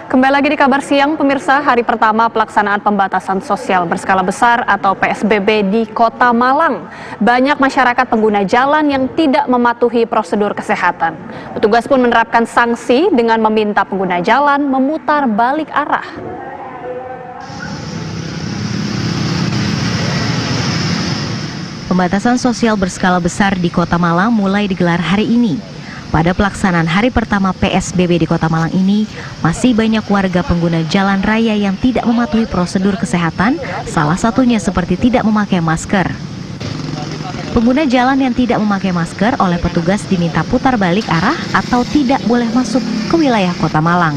Kembali lagi di Kabar Siang, pemirsa. Hari pertama pelaksanaan pembatasan sosial berskala besar atau PSBB di Kota Malang. Banyak masyarakat pengguna jalan yang tidak mematuhi prosedur kesehatan. Petugas pun menerapkan sanksi dengan meminta pengguna jalan memutar balik arah. Pembatasan sosial berskala besar di Kota Malang mulai digelar hari ini. Pada pelaksanaan hari pertama PSBB di Kota Malang ini, masih banyak warga pengguna jalan raya yang tidak mematuhi prosedur kesehatan, salah satunya seperti tidak memakai masker. Pengguna jalan yang tidak memakai masker oleh petugas diminta putar balik arah atau tidak boleh masuk ke wilayah Kota Malang.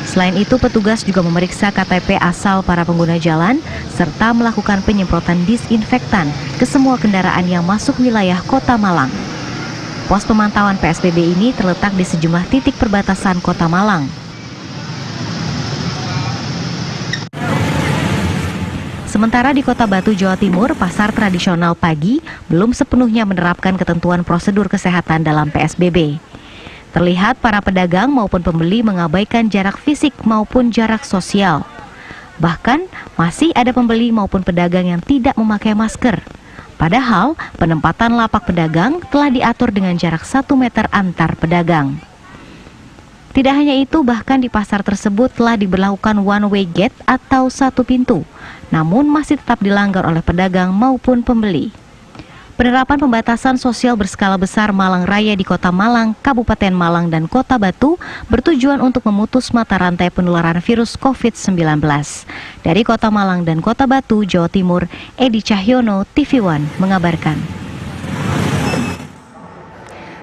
Selain itu, petugas juga memeriksa KTP asal para pengguna jalan, serta melakukan penyemprotan disinfektan ke semua kendaraan yang masuk wilayah Kota Malang. Pos pemantauan PSBB ini terletak di sejumlah titik perbatasan Kota Malang. Sementara di Kota Batu, Jawa Timur, pasar tradisional pagi belum sepenuhnya menerapkan ketentuan prosedur kesehatan dalam PSBB. Terlihat para pedagang maupun pembeli mengabaikan jarak fisik maupun jarak sosial. Bahkan masih ada pembeli maupun pedagang yang tidak memakai masker. Padahal penempatan lapak pedagang telah diatur dengan jarak 1 meter antar pedagang. Tidak hanya itu, bahkan di pasar tersebut telah diberlakukan one way gate atau satu pintu, namun masih tetap dilanggar oleh pedagang maupun pembeli. Penerapan pembatasan sosial berskala besar Malang Raya di Kota Malang, Kabupaten Malang, dan Kota Batu bertujuan untuk memutus mata rantai penularan virus COVID-19. Dari Kota Malang dan Kota Batu, Jawa Timur, Edi Cahyono, TV One mengabarkan.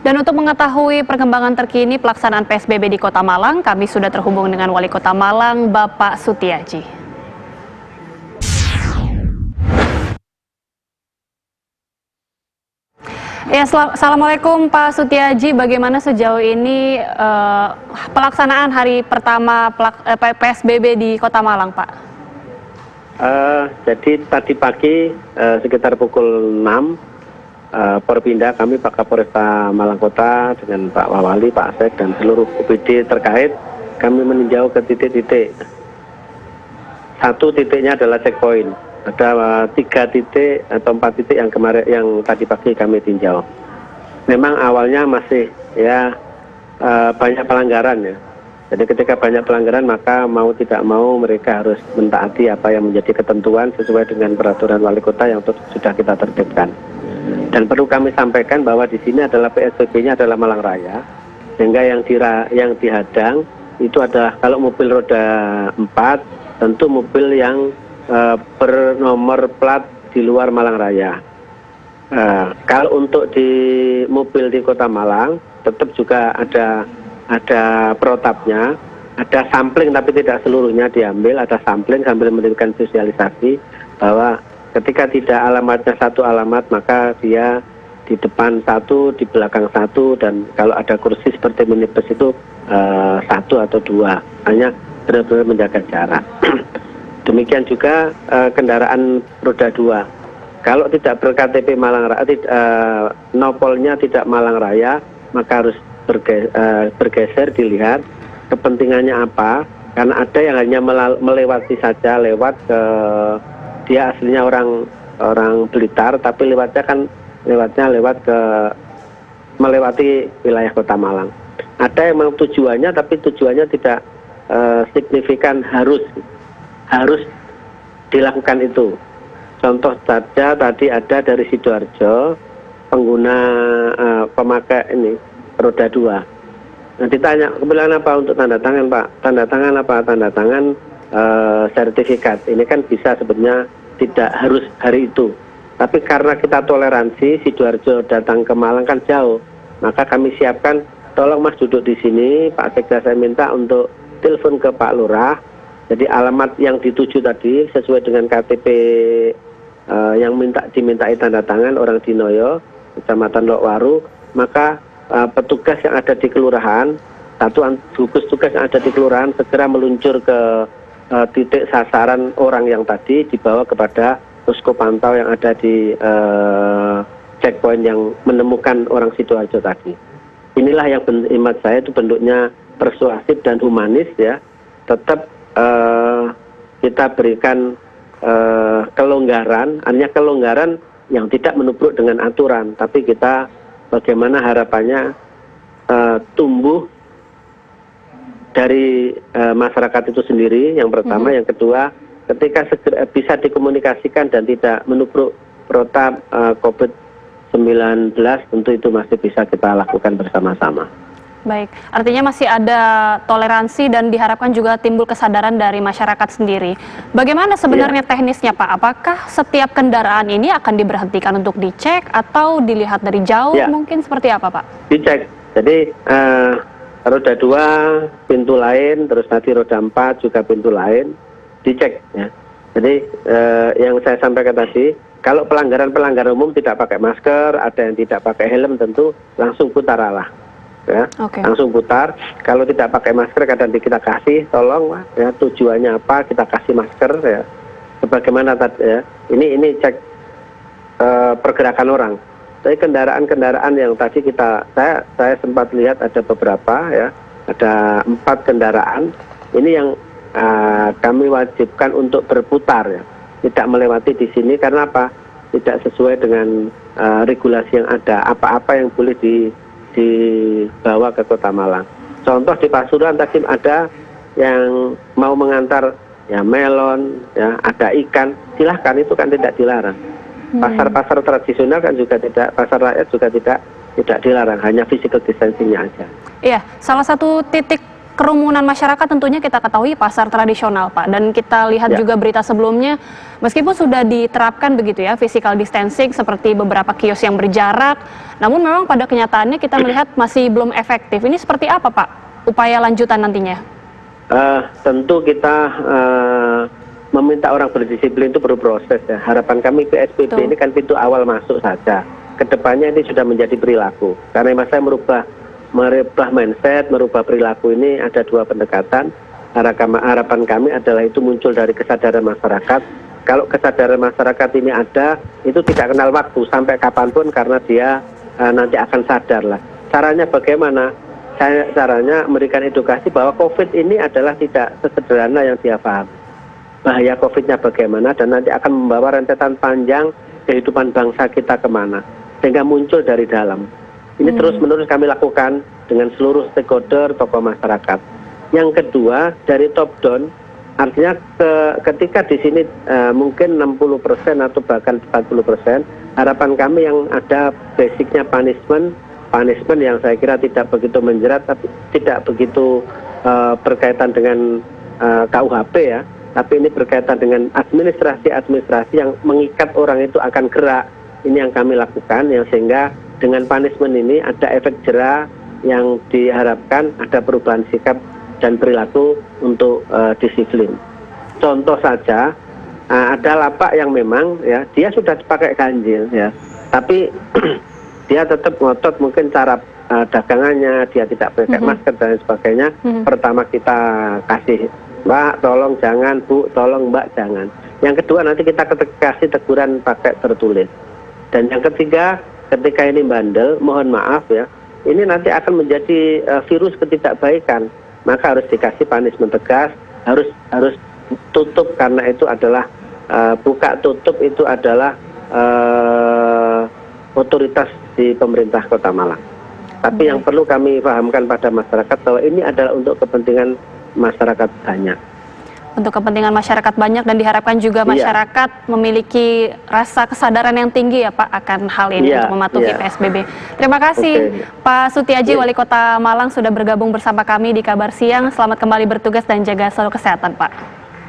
Dan untuk mengetahui perkembangan terkini pelaksanaan PSBB di Kota Malang, kami sudah terhubung dengan Wali Kota Malang, Bapak Sutiaji. Ya, Assalamualaikum Pak Sutiaji. Bagaimana sejauh ini pelaksanaan hari pertama PSBB di Kota Malang, Pak? Jadi tadi pagi sekitar pukul 6, Porpindah kami Pak Kapolresta Malang Kota dengan Pak Wawali, Pak Asek, dan seluruh UPD terkait, kami meninjau ke titik-titik. Satu titiknya adalah checkpoint. Ada 3 titik atau 4 titik yang tadi pagi kami tinjau. Memang awalnya masih banyak pelanggaran ya. Jadi ketika banyak pelanggaran, maka mau tidak mau mereka harus mentaati apa yang menjadi ketentuan sesuai dengan peraturan wali kota yang sudah kita tertibkan. Dan perlu kami sampaikan bahwa di sini adalah PSBB-nya adalah Malang Raya, sehingga yang dihadang itu adalah kalau mobil roda 4 tentu mobil yang bernomor plat di luar Malang Raya. Kalau untuk di mobil di Kota Malang tetap juga ada protapnya, ada sampling tapi tidak seluruhnya diambil, ada sampling sambil memberikan sosialisasi bahwa ketika tidak alamatnya satu alamat maka dia di depan 1, di belakang 1, dan kalau ada kursi seperti minibus itu 1 atau 2, hanya benar-benar menjaga jarak. Demikian juga kendaraan roda 2. Kalau tidak ber-KTP Malang Raya, nopolnya tidak Malang Raya, maka harus bergeser dilihat kepentingannya apa. Karena ada yang hanya melewati saja, lewat ke dia aslinya orang Blitar, tapi lewatnya lewat ke melewati wilayah Kota Malang. Ada yang memang tujuannya, tapi tujuannya tidak signifikan harus dilakukan itu. Contoh saja tadi ada dari Sidoarjo pengguna pemakai ini roda 2. Nah, ditanya kebetulan apa untuk tanda tangan, Pak? Tanda tangan apa? Tanda tangan sertifikat. Ini kan bisa sebenarnya tidak harus hari itu. Tapi karena kita toleransi, Sidoarjo datang ke Malang kan jauh, maka kami siapkan, tolong Mas duduk di sini, Pak Sekda saya minta untuk telepon ke Pak Lurah. Jadi alamat yang dituju tadi sesuai dengan KTP yang dimintai tanda tangan orang Dinoyo, Kecamatan Lokwaru, maka petugas yang ada di kelurahan, gugus tugas yang ada di kelurahan segera meluncur ke titik sasaran orang yang tadi, dibawa kepada posko pantau yang ada di checkpoint yang menemukan orang Sidoarjo tadi. Inilah yang hemat saya itu bentuknya persuasif dan humanis ya, tetap kita berikan kelonggaran, artinya kelonggaran yang tidak menubruk dengan aturan, tapi kita bagaimana harapannya tumbuh dari masyarakat itu sendiri, yang pertama. Yang kedua, ketika bisa dikomunikasikan dan tidak menubruk protap COVID-19, tentu itu masih bisa kita lakukan bersama-sama. Baik, artinya masih ada toleransi dan diharapkan juga timbul kesadaran dari masyarakat sendiri. Bagaimana sebenarnya teknisnya Pak? Apakah setiap kendaraan ini akan diberhentikan untuk dicek atau dilihat dari jauh? Mungkin seperti apa Pak? Dicek, jadi roda 2 pintu lain, terus nanti roda 4 juga pintu lain, dicek ya. Jadi yang saya sampaikan tadi, kalau pelanggaran umum tidak pakai masker, ada yang tidak pakai helm, tentu langsung putar arah. Ya, langsung putar. Kalau tidak pakai masker, kadang kita kasih, tolong ya, tujuannya apa, kita kasih masker ya. Sebagaimana tadi ya, ini cek pergerakan orang. Tapi kendaraan-kendaraan yang tadi saya sempat lihat ada beberapa ya, ada 4 kendaraan. Ini yang kami wajibkan untuk berputar ya, tidak melewati di sini karena apa? Tidak sesuai dengan regulasi yang ada. Apa-apa yang boleh dibawa ke Kota Malang. Contoh di Pasuruan tadi ada yang mau mengantar ya melon, ya ada ikan, silahkan, itu kan tidak dilarang. Pasar-pasar tradisional kan juga tidak, pasar rakyat juga tidak dilarang, hanya physical distancing-nya aja. Iya, salah satu titik kerumunan masyarakat tentunya kita ketahui pasar tradisional Pak, dan kita lihat juga berita sebelumnya meskipun sudah diterapkan begitu ya physical distancing seperti beberapa kios yang berjarak, namun memang pada kenyataannya kita melihat masih belum efektif. Ini seperti apa Pak upaya lanjutan nantinya? Tentu kita meminta orang berdisiplin itu perlu proses ya. Harapan kami PSBB ini kan pintu awal masuk saja, kedepannya ini sudah menjadi perilaku, karena saya merubah mindset, merubah perilaku ini ada 2 pendekatan. Harapan kami adalah itu muncul dari kesadaran masyarakat. Kalau kesadaran masyarakat ini ada, itu tidak kenal waktu sampai kapanpun, karena dia nanti akan sadar lah. Caranya bagaimana? Caranya memberikan edukasi bahwa COVID ini adalah tidak sesederhana yang dia paham. Bahaya COVID-nya bagaimana, dan nanti akan membawa rentetan panjang kehidupan bangsa kita kemana, sehingga muncul dari dalam. Ini terus-menerus kami lakukan dengan seluruh stakeholder, tokoh masyarakat. Yang kedua, dari top down, artinya ketika di sini mungkin 60% atau bahkan 40%, harapan kami yang ada basicnya punishment yang saya kira tidak begitu menjerat, tapi tidak begitu berkaitan dengan KUHP ya, tapi ini berkaitan dengan administrasi yang mengikat orang itu akan gerak. Ini yang kami lakukan, yang sehingga dengan punishment ini ada efek jera yang diharapkan ada perubahan sikap dan perilaku untuk disiplin. Contoh saja, ada lapak yang memang ya dia sudah pakai ganjil ya, tapi dia tetap ngotot mungkin cara dagangannya, dia tidak pakai masker dan sebagainya. Pertama kita kasih, Mbak tolong jangan, Bu tolong Mbak jangan. Yang kedua nanti kita kasih teguran pakai tertulis. Dan yang ketiga, ketika ini bandel, mohon maaf ya, ini nanti akan menjadi virus ketidakbaikan, maka harus dikasih punishment tegas, harus tutup, karena itu adalah buka tutup itu adalah otoritas di pemerintah Kota Malang. Tapi yang perlu kami pahamkan pada masyarakat bahwa ini adalah untuk kepentingan masyarakat banyak. Untuk kepentingan masyarakat banyak, dan diharapkan juga masyarakat memiliki rasa kesadaran yang tinggi ya Pak akan hal ini untuk mematuhi PSBB. Terima kasih Pak Sutiaji, Wali Kota Malang sudah bergabung bersama kami di Kabar Siang. Selamat kembali bertugas dan jaga selalu kesehatan Pak.